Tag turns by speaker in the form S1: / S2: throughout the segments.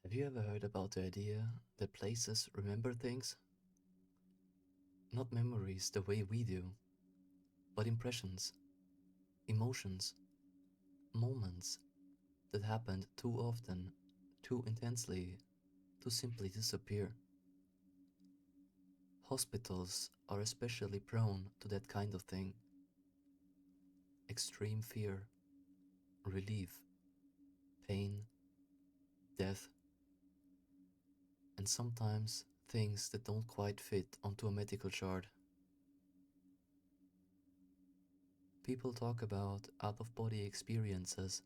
S1: Have you ever heard about the idea that places remember things? Not memories the way we do, but impressions, emotions, moments that happened too often, too intensely, to simply disappear. Hospitals are especially prone to that kind of thing. Extreme fear, relief, pain, death, and sometimes things that don't quite fit onto a medical chart. People talk about out of body experiences,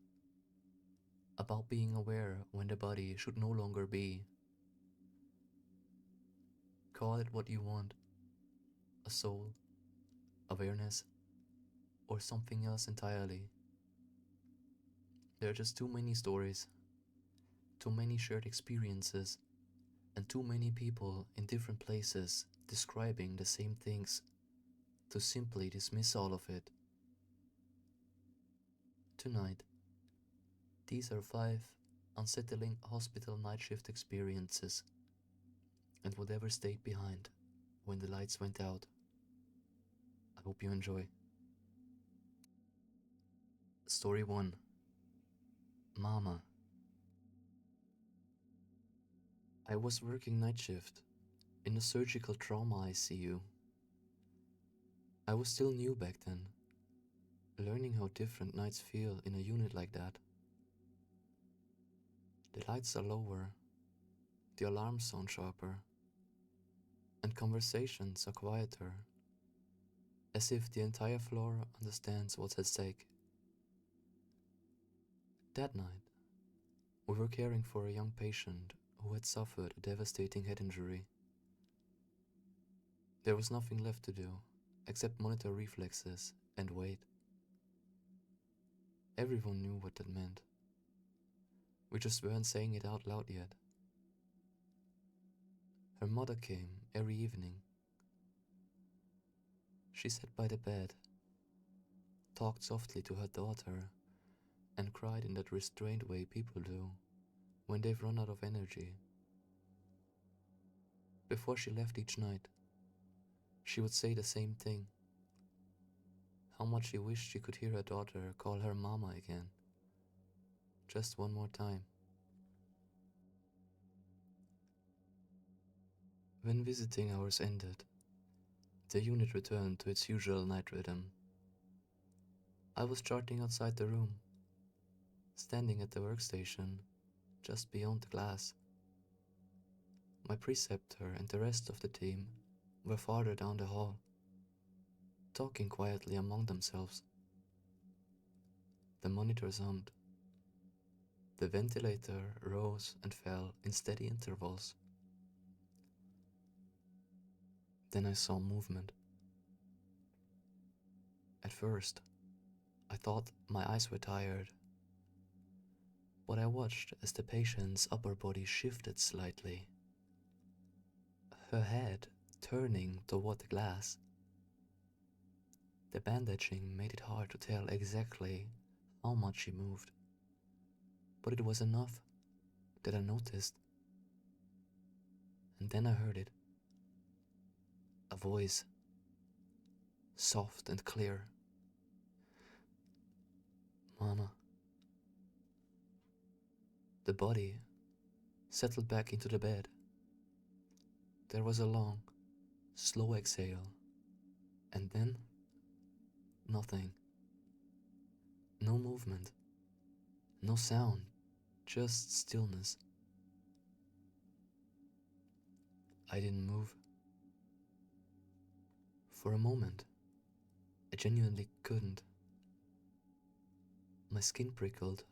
S1: about being aware when the body should no longer be. Call it what you want, a soul, awareness, or something else entirely. There are just too many stories, too many shared experiences, and too many people in different places describing the same things to simply dismiss all of it. Tonight, these are 5 unsettling hospital night shift experiences and whatever stayed behind when the lights went out. I hope you enjoy. Story 1. Mama. I was working night shift in a surgical trauma ICU. I was still new back then, learning how different nights feel in a unit like that. The lights are lower, the alarms sound sharper, and conversations are quieter, as if the entire floor understands what's at stake. That night, we were caring for a young patient who had suffered a devastating head injury. There was nothing left to do except monitor reflexes and wait. Everyone knew what that meant. We just weren't saying it out loud yet. Her mother came every evening. She sat by the bed, talked softly to her daughter, and cried in that restrained way people do when they've run out of energy. Before she left each night, she would say the same thing. How much she wished she could hear her daughter call her mama again. Just one more time. When visiting hours ended, the unit returned to its usual night rhythm. I was charting outside the room, standing at the workstation, just beyond the glass. My preceptor and the rest of the team were farther down the hall, talking quietly among themselves. The monitors hummed. The ventilator rose and fell in steady intervals. Then I saw movement. At first, I thought my eyes were tired, but I watched as the patient's upper body shifted slightly, her head turning toward the glass. The bandaging made it hard to tell exactly how much she moved, but it was enough that I noticed. And then I heard it. A voice, soft and clear. Mama. The body settled back into the bed. There was a long, slow exhale, and then nothing. No movement, no sound, just stillness. I didn't move. For a moment, I genuinely couldn't. My skin prickled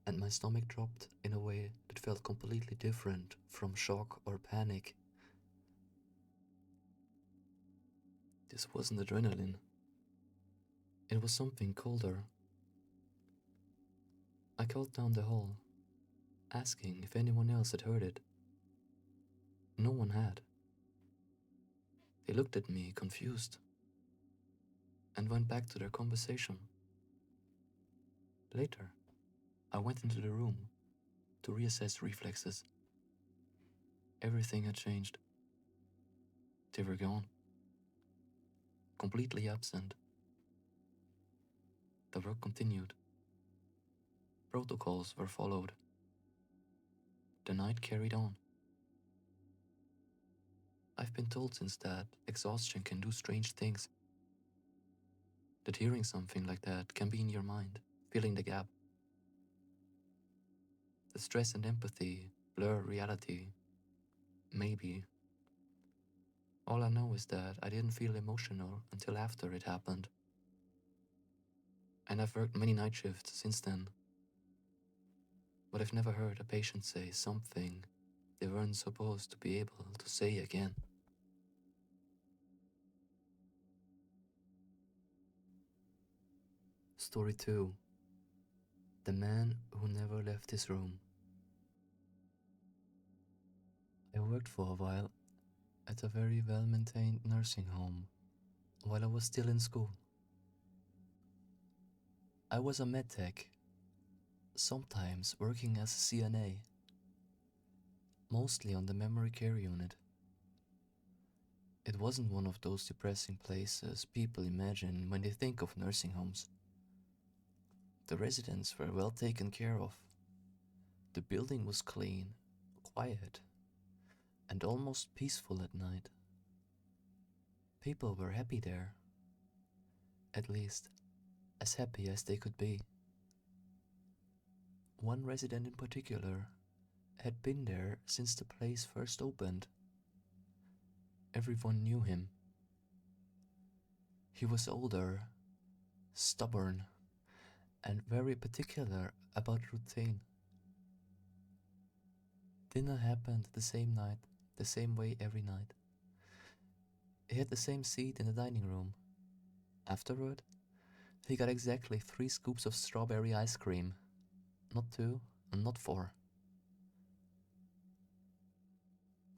S1: and my stomach dropped in a way that felt completely different from shock or panic. This wasn't adrenaline. It was something colder. I called down the hall, asking if anyone else had heard it. No one had. They looked at me, confused, and went back to their conversation. Later, I went into the room to reassess reflexes. Everything had changed. They were gone. Completely absent. The work continued. Protocols were followed. The night carried on. I've been told since that exhaustion can do strange things. That hearing something like that can be in your mind, filling the gap. The stress and empathy blur reality. Maybe. All I know is that I didn't feel emotional until after it happened. And I've worked many night shifts since then. But I've never heard a patient say something they weren't supposed to be able to say again. Story 2. The man who never left his room. I worked for a while at a very well-maintained nursing home while I was still in school. I was a medtech, sometimes working as a CNA, mostly on the memory care unit. It wasn't one of those depressing places people imagine when they think of nursing homes. The residents were well taken care of. The building was clean, quiet, and almost peaceful at night. People were happy there, at least as happy as they could be. One resident in particular had been there since the place first opened. Everyone knew him. He was older, stubborn, and very particular about routine. Dinner happened the same night, the same way every night. He had the same seat in the dining room. Afterward, he got exactly 3 scoops of strawberry ice cream. Not 2, and not 4.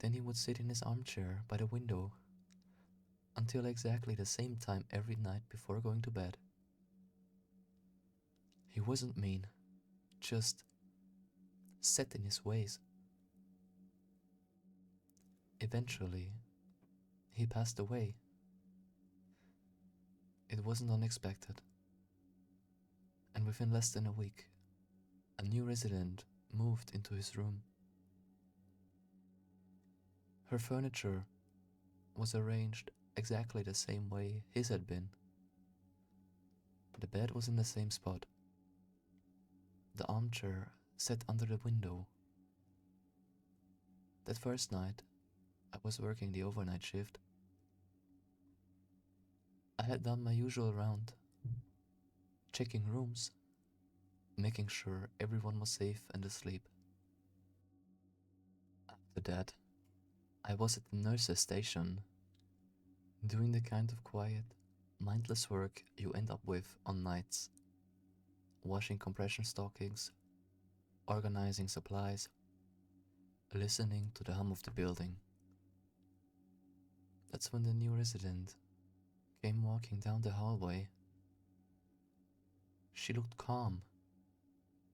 S1: Then he would sit in his armchair by the window until exactly the same time every night before going to bed. He wasn't mean, just set in his ways. Eventually, he passed away. It wasn't unexpected. And within less than a week, a new resident moved into his room. Her furniture was arranged exactly the same way his had been. The bed was in the same spot. The armchair sat under the window. That first night, I was working the overnight shift. I had done my usual round, checking rooms, making sure everyone was safe and asleep. After that, I was at the nurse's station, doing the kind of quiet, mindless work you end up with on nights. Washing compression stockings, organizing supplies, listening to the hum of the building. That's when the new resident came walking down the hallway. She looked calm,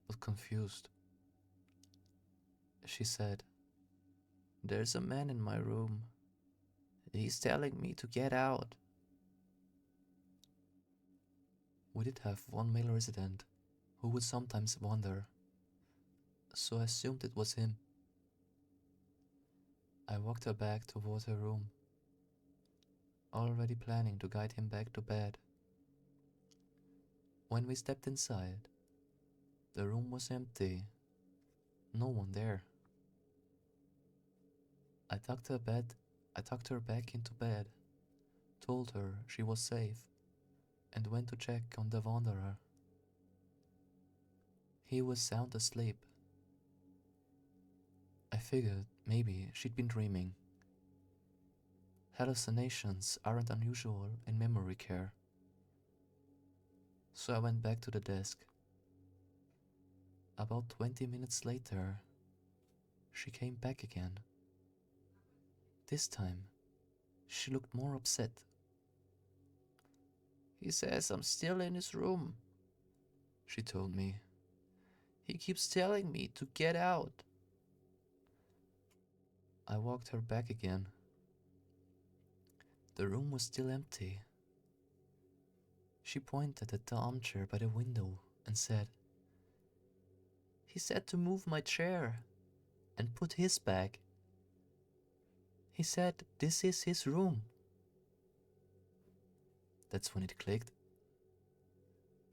S1: but confused. She said, "There's a man in my room. He's telling me to get out." We did have one male resident who would sometimes wander, so I assumed it was him. I walked her back toward her room, already planning to guide him back to bed. When we stepped inside, the room was empty. No one there. I tucked her back into bed, told her she was safe, and went to check on the wanderer. He was sound asleep. I figured maybe she'd been dreaming. Hallucinations aren't unusual in memory care. So I went back to the desk. About 20 minutes later, she came back again. This time, she looked more upset. "He says I'm still in his room," she told me. "He keeps telling me to get out." I walked her back again. The room was still empty. She pointed at the armchair by the window and said, "He said to move my chair and put his back. He said this is his room." That's when it clicked.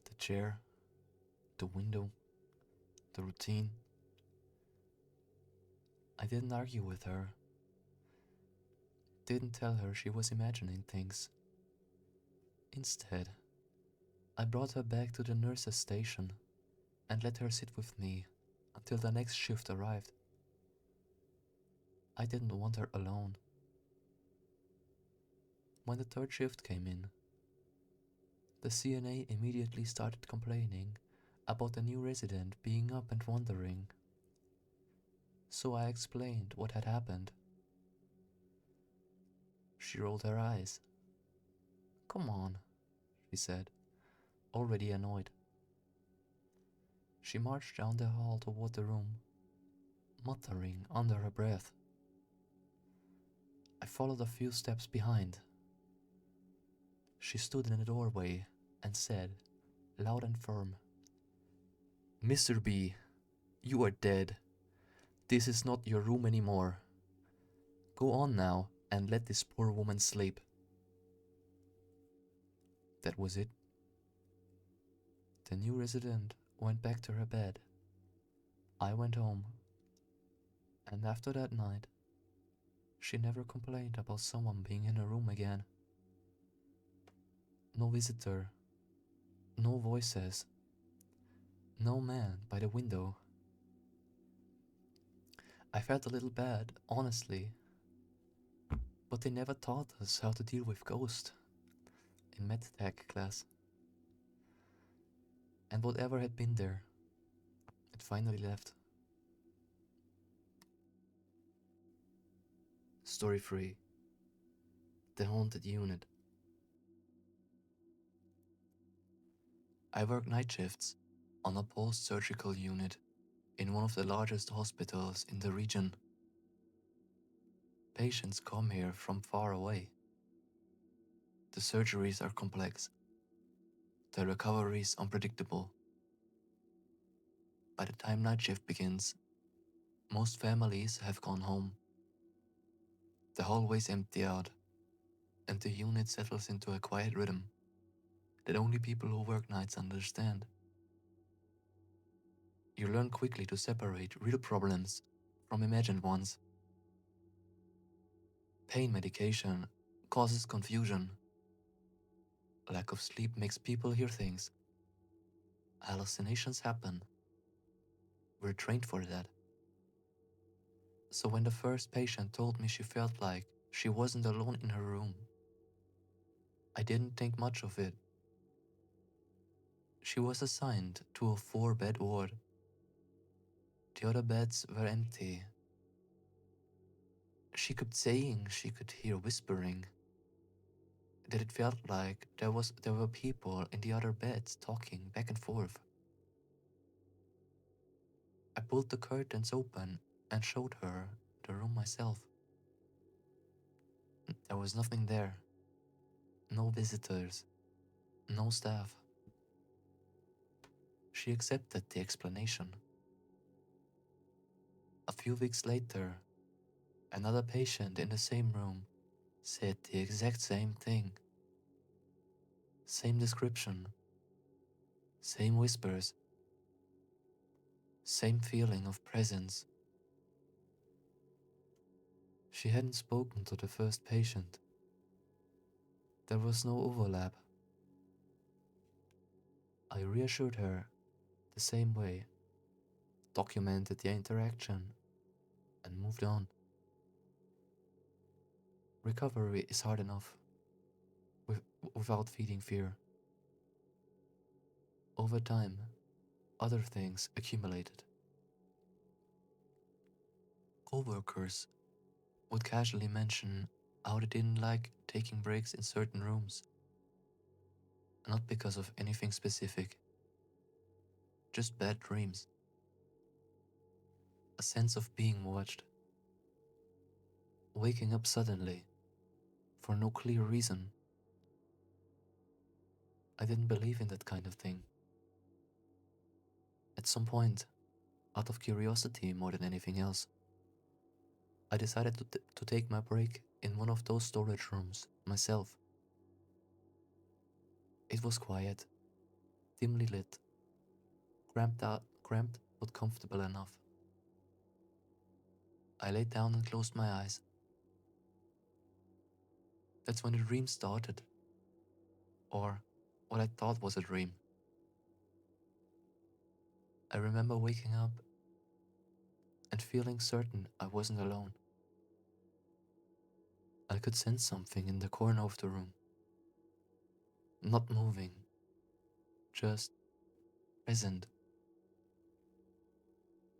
S1: The chair, the window, the routine. I didn't argue with her. Didn't tell her she was imagining things. Instead, I brought her back to the nurse's station and let her sit with me until the next shift arrived. I didn't want her alone. When the third shift came in, the CNA immediately started complaining about the new resident being up and wandering. So I explained what had happened. She rolled her eyes. "Come on," she said, already annoyed. She marched down the hall toward the room, muttering under her breath. I followed a few steps behind. She stood in the doorway and said, loud and firm, "Mr. B, you are dead. This is not your room anymore. Go on now and let this poor woman sleep." That was it. The new resident went back to her bed. I went home. And after that night, she never complained about someone being in her room again. No visitor. No voices. No man by the window. I felt a little bad, honestly. But they never taught us how to deal with ghosts in medtech class. And whatever had been there, it finally left. Story 3. The Haunted Unit. I work night shifts on a post-surgical unit in one of the largest hospitals in the region. Patients come here from far away. The surgeries are complex. The recovery is unpredictable. By the time night shift begins, most families have gone home. The hallways empty out, and the unit settles into a quiet rhythm that only people who work nights understand. You learn quickly to separate real problems from imagined ones. Pain medication causes confusion. Lack of sleep makes people hear things. Hallucinations happen. We're trained for that. So when the first patient told me she felt like she wasn't alone in her room, I didn't think much of it. She was assigned to a 4-bed ward. The other beds were empty. She kept saying she could hear whispering, that it felt like there were people in the other beds talking back and forth. I pulled the curtains open and showed her the room myself. There was nothing there. No visitors. No staff. She accepted the explanation. A few weeks later, another patient in the same room said the exact same thing. Same description. Same whispers. Same feeling of presence. She hadn't spoken to the first patient. There was no overlap. I reassured her the same way, documented the interaction, and moved on. Recovery is hard enough without feeding fear. Over time, other things accumulated. Co-workers would casually mention how they didn't like taking breaks in certain rooms. Not because of anything specific, just bad dreams. A sense of being watched. waking up suddenly, for no clear reason. I didn't believe in that kind of thing. At some point, out of curiosity more than anything else, I decided to take my break in one of those storage rooms myself. It was quiet, dimly lit, cramped but comfortable enough. I laid down and closed my eyes. That's when the dream started, or what I thought was a dream. I remember waking up and feeling certain I wasn't alone. I could sense something in the corner of the room, not moving, just present.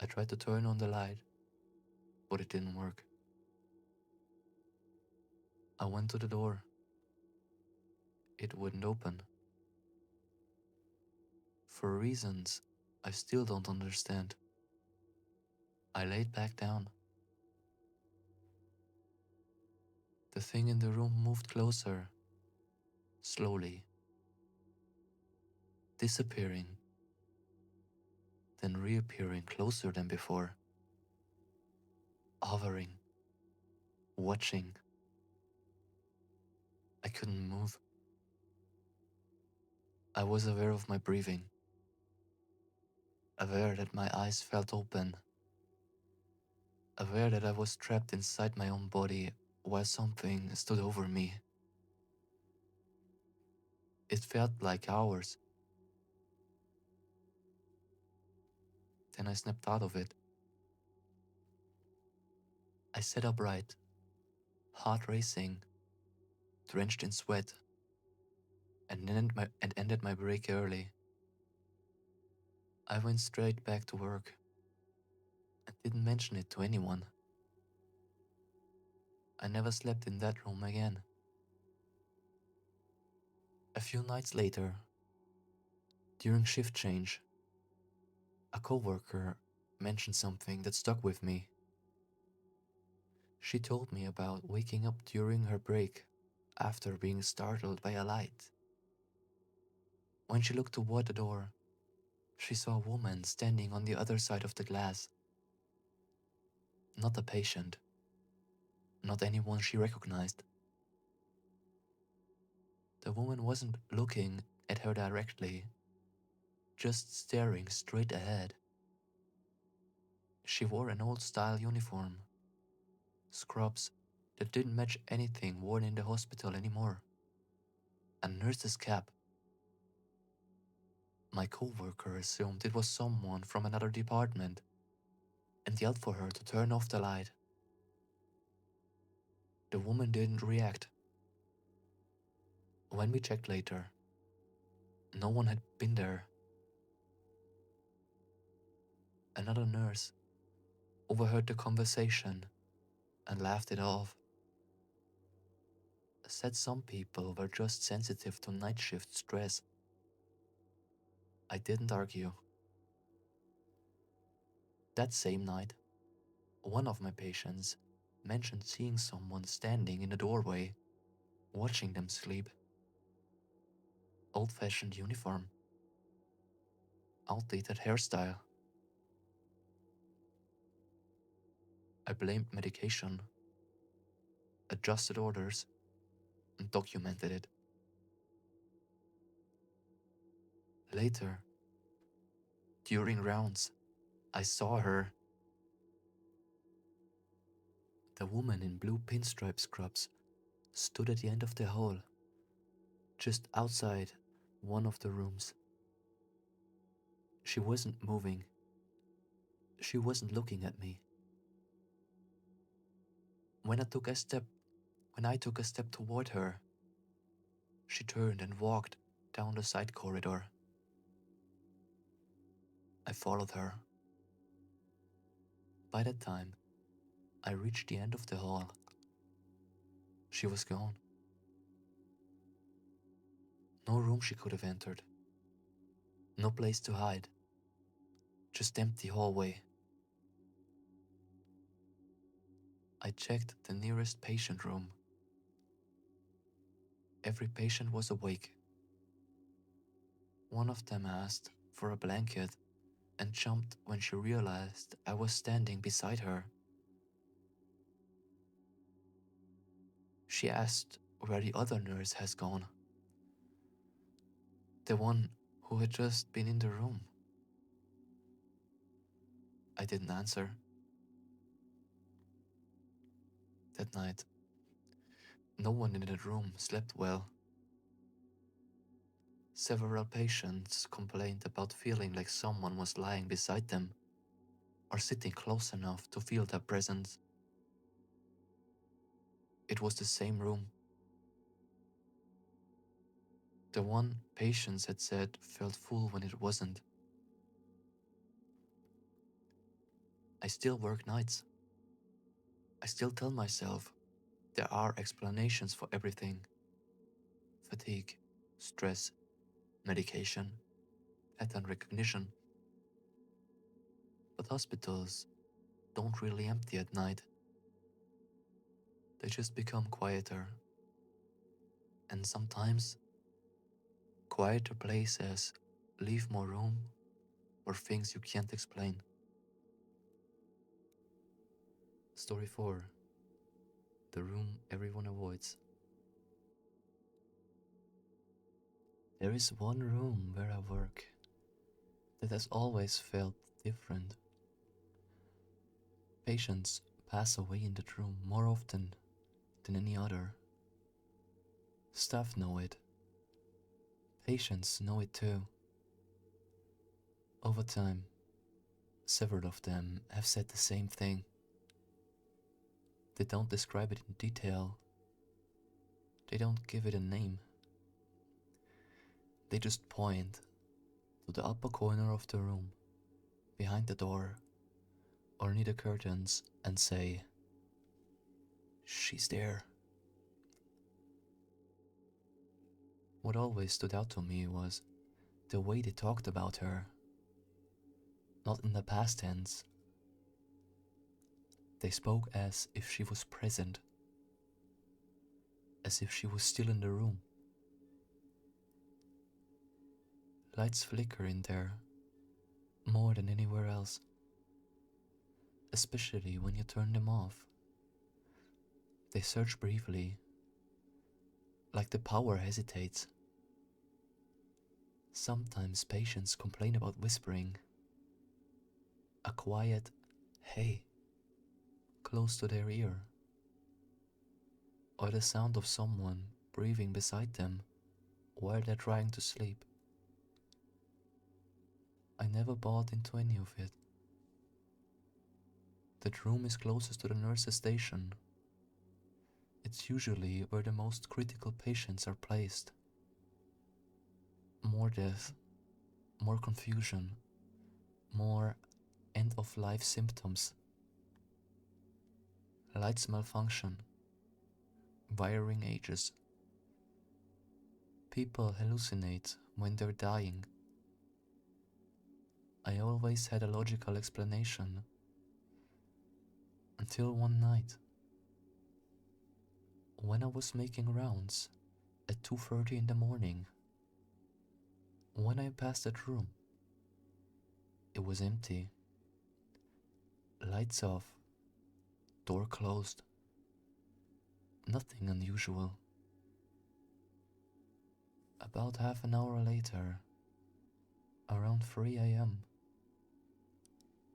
S1: I tried to turn on the light, but it didn't work. I went to the door. It wouldn't open. For reasons I still don't understand. I laid back down. The thing in the room moved closer, slowly, disappearing, then reappearing closer than before, hovering, watching. I couldn't move. I was aware of my breathing, aware that my eyes felt open, aware that I was trapped inside my own body while something stood over me. It felt like hours. Then I snapped out of it. I sat upright, heart racing, drenched in sweat, and ended my break early. I went straight back to work and didn't mention it to anyone. I never slept in that room again. A few nights later, during shift change, a coworker mentioned something that stuck with me. She told me about waking up during her break after being startled by a light. When she looked toward the door, she saw a woman standing on the other side of the glass. Not a patient, not anyone she recognized. The woman wasn't looking at her directly, just staring straight ahead. She wore an old-style uniform, scrubs that didn't match anything worn in the hospital anymore, a nurse's cap. My coworker assumed it was someone from another department and yelled for her to turn off the light. The woman didn't react. When we checked later, no one had been there. Another nurse overheard the conversation and laughed it off. Said some people were just sensitive to night shift stress. I didn't argue. That same night, one of my patients mentioned seeing someone standing in the doorway, watching them sleep. Old-fashioned uniform, outdated hairstyle. I blamed medication, adjusted orders, and documented it. Later, during rounds, I saw her. The woman in blue pinstripe scrubs stood at the end of the hall, just outside one of the rooms. She wasn't moving. She wasn't looking at me. When I took a step toward her, she turned and walked down the side corridor. I followed her. By that time, I reached the end of the hall. She was gone. No room she could have entered. No place to hide. Just empty hallway. I checked the nearest patient room. Every patient was awake. One of them asked for a blanket and jumped when she realized I was standing beside her. She asked where the other nurse has gone, the one who had just been in the room. I didn't answer. That night, no one in that room slept well. Several patients complained about feeling like someone was lying beside them or sitting close enough to feel their presence. It was the same room. The one patients had said felt full when it wasn't. I still work nights. I still tell myself there are explanations for everything: fatigue, stress, medication, pattern recognition. But hospitals don't really empty at night. They just become quieter. And sometimes, quieter places leave more room for things you can't explain. Story 4. The room everyone avoids. There is one room where I work that has always felt different. Patients pass away in that room more often than any other. Staff know it. Patients know it too. Over time, several of them have said the same thing. They don't describe it in detail. They don't give it a name. They just point to the upper corner of the room, behind the door, or near the curtains, and say, "She's there." What always stood out to me was the way they talked about her. Not in the past tense. They spoke as if she was present, as if she was still in the room. Lights flicker in there more than anywhere else, especially when you turn them off. They search briefly, like the power hesitates. Sometimes patients complain about whispering, a quiet "hey" close to their ear, or the sound of someone breathing beside them while they're trying to sleep. I never bought into any of it. That room is closest to the nurse's station. It's usually where the most critical patients are placed. More death, more confusion, more end-of-life symptoms. Lights malfunction, wiring ages. People hallucinate when they're dying. I always had a logical explanation. Until one night, when I was making rounds at 2:30 in the morning. When I passed that room, it was empty. Lights off, door closed. Nothing unusual. About half an hour later, around 3 a.m.,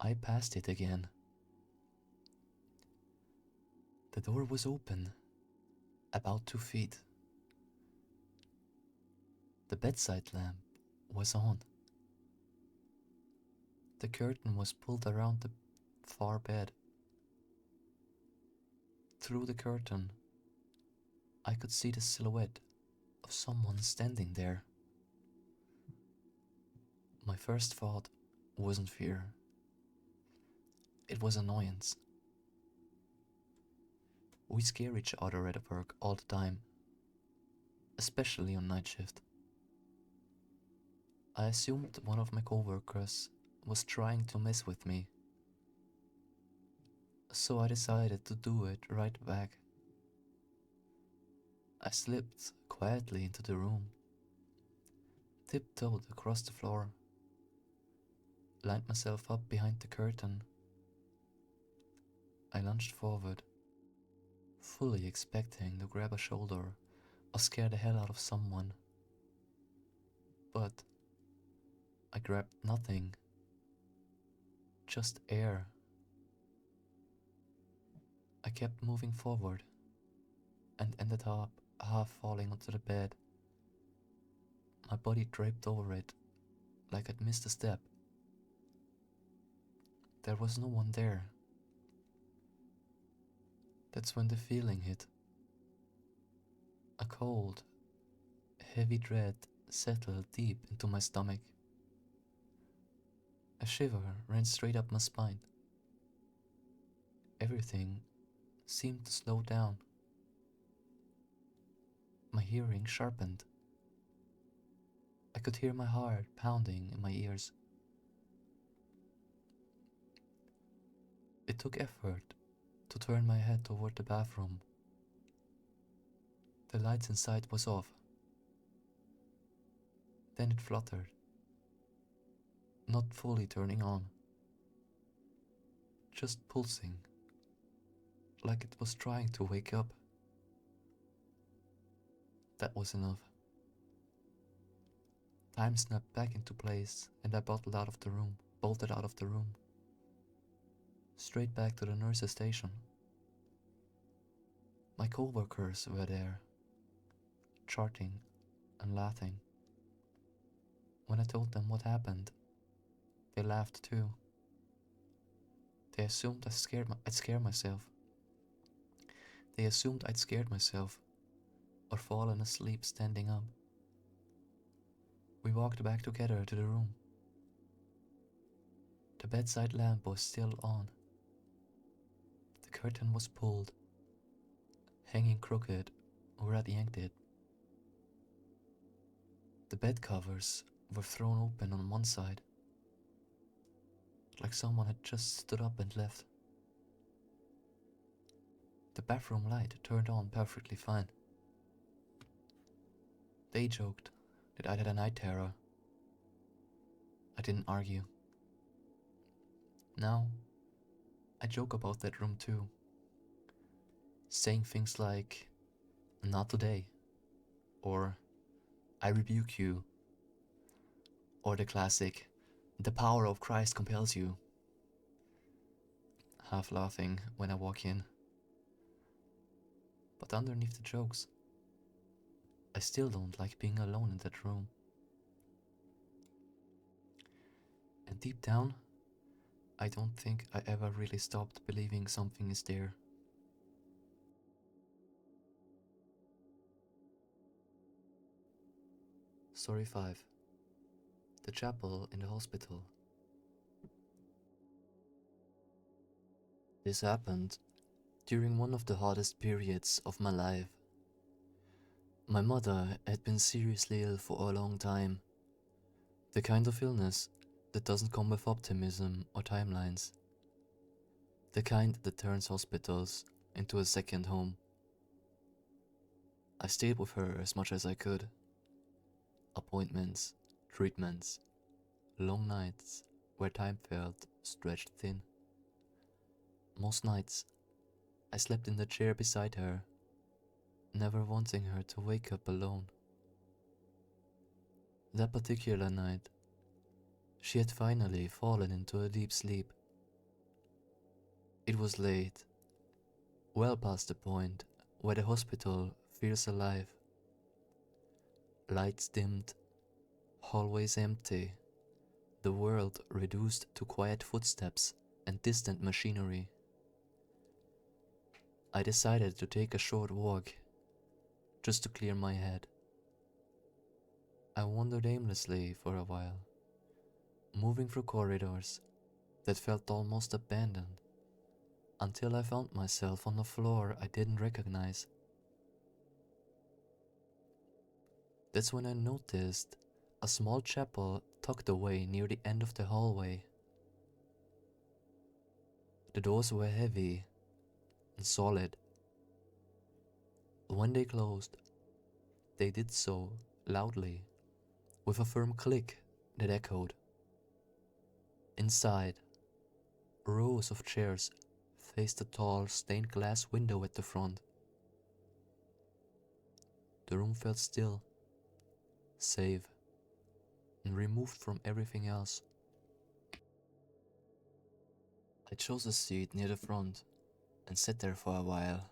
S1: I passed it again. The door was open, about 2 feet. The bedside lamp was on. The curtain was pulled around the far bed. Through the curtain, I could see the silhouette of someone standing there. My first thought wasn't fear. It was annoyance. We scare each other at work all the time, especially on night shift. I assumed one of my coworkers was trying to mess with me. so I decided to do it right back. I slipped quietly into the room, tiptoed across the floor, lined myself up behind the curtain. I lunged forward, fully expecting to grab a shoulder or scare the hell out of someone. But I grabbed nothing, just air. I kept moving forward and ended up half falling onto the bed. My body draped over it like I'd missed a step. There was no one there. That's when the feeling hit. A cold, heavy dread settled deep into my stomach. A shiver ran straight up my spine. Everything seemed to slow down. My hearing sharpened. I could hear my heart pounding in my ears. It took effort to turn my head toward the bathroom. The lights inside was off. Then it fluttered, not fully turning on, just pulsing, like it was trying to wake up. That was enough. Time snapped back into place and I bolted out of the room, straight back to the nurse's station. My co-workers were there, charting and laughing. When I told them what happened, they laughed too. They assumed I'd scared myself. They assumed I'd scared myself or fallen asleep standing up. We walked back together to the room. The bedside lamp was still on. The curtain was pulled, hanging crooked where I'd yanked it. The bed covers were thrown open on one side, like someone had just stood up and left. The bathroom light turned on perfectly fine. They joked that I'd had a night terror. I didn't argue. Now, I joke about that room too, saying things like, "Not today," or "I rebuke you," or the classic, "The power of Christ compels you," half laughing when I walk in. But underneath the jokes, I still don't like being alone in that room. And deep down, I don't think I ever really stopped believing something is there. Story 5. The chapel in the hospital. This happened during one of the hardest periods of my life. My mother had been seriously ill for a long time. The kind of illness that doesn't come with optimism or timelines. The kind that turns hospitals into a second home. I stayed with her as much as I could. Appointments, treatments, long nights where time felt stretched thin. Most nights, I slept in the chair beside her, never wanting her to wake up alone. That particular night, she had finally fallen into a deep sleep. It was late, well past the point where the hospital feels alive. Lights dimmed, hallways empty, the world reduced to quiet footsteps and distant machinery. I decided to take a short walk, just to clear my head. I wandered aimlessly for a while, moving through corridors that felt almost abandoned, until I found myself on a floor I didn't recognize. That's when I noticed a small chapel tucked away near the end of the hallway. The doors were heavy and solid. When they closed, they did so loudly, with a firm click that echoed. Inside, rows of chairs faced the tall stained glass window at the front. The room felt still, safe, and removed from everything else. I chose a seat near the front and sat there for a while,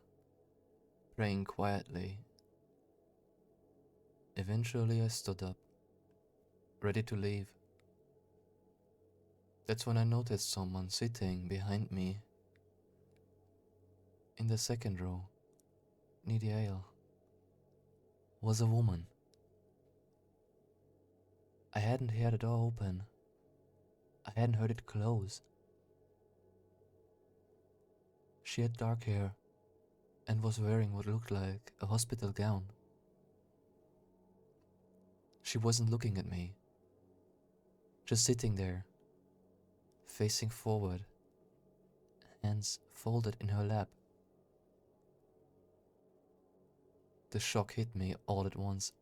S1: praying quietly. Eventually I stood up, ready to leave. That's when I noticed someone sitting behind me in the second row, near the aisle. Was a woman. I hadn't heard the door open. I hadn't heard it close. She had dark hair and was wearing what looked like a hospital gown. She wasn't looking at me, just sitting there, facing forward, hands folded in her lap. The shock hit me all at once.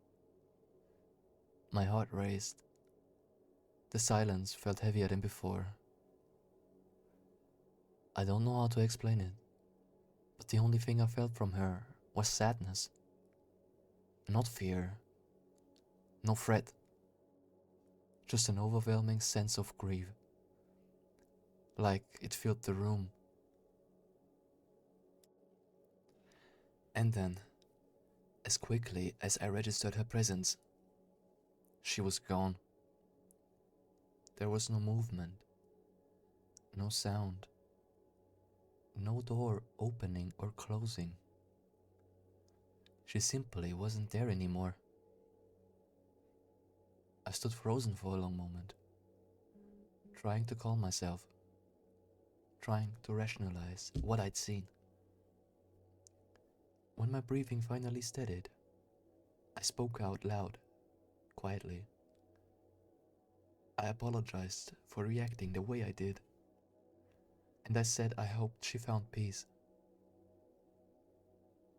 S1: My heart raced. The silence felt heavier than before. I don't know how to explain it, but the only thing I felt from her was sadness. Not fear, no threat, just an overwhelming sense of grief. Like it filled the room. And then, as quickly as I registered her presence, she was gone. There was no movement, no sound, no door opening or closing. She simply wasn't there anymore. I stood frozen for a long moment, trying to calm myself, trying to rationalize what I'd seen. When my breathing finally steadied, I spoke out loud, quietly. I apologized for reacting the way I did, and I said I hoped she found peace.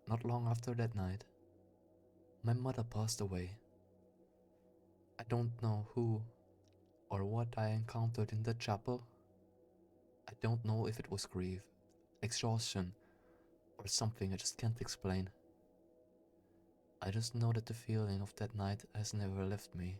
S1: Not long after that night, my mother passed away. I don't know who or what I encountered in the chapel. I don't know if it was grief, exhaustion, or something I just can't explain. I just know that the feeling of that night has never left me.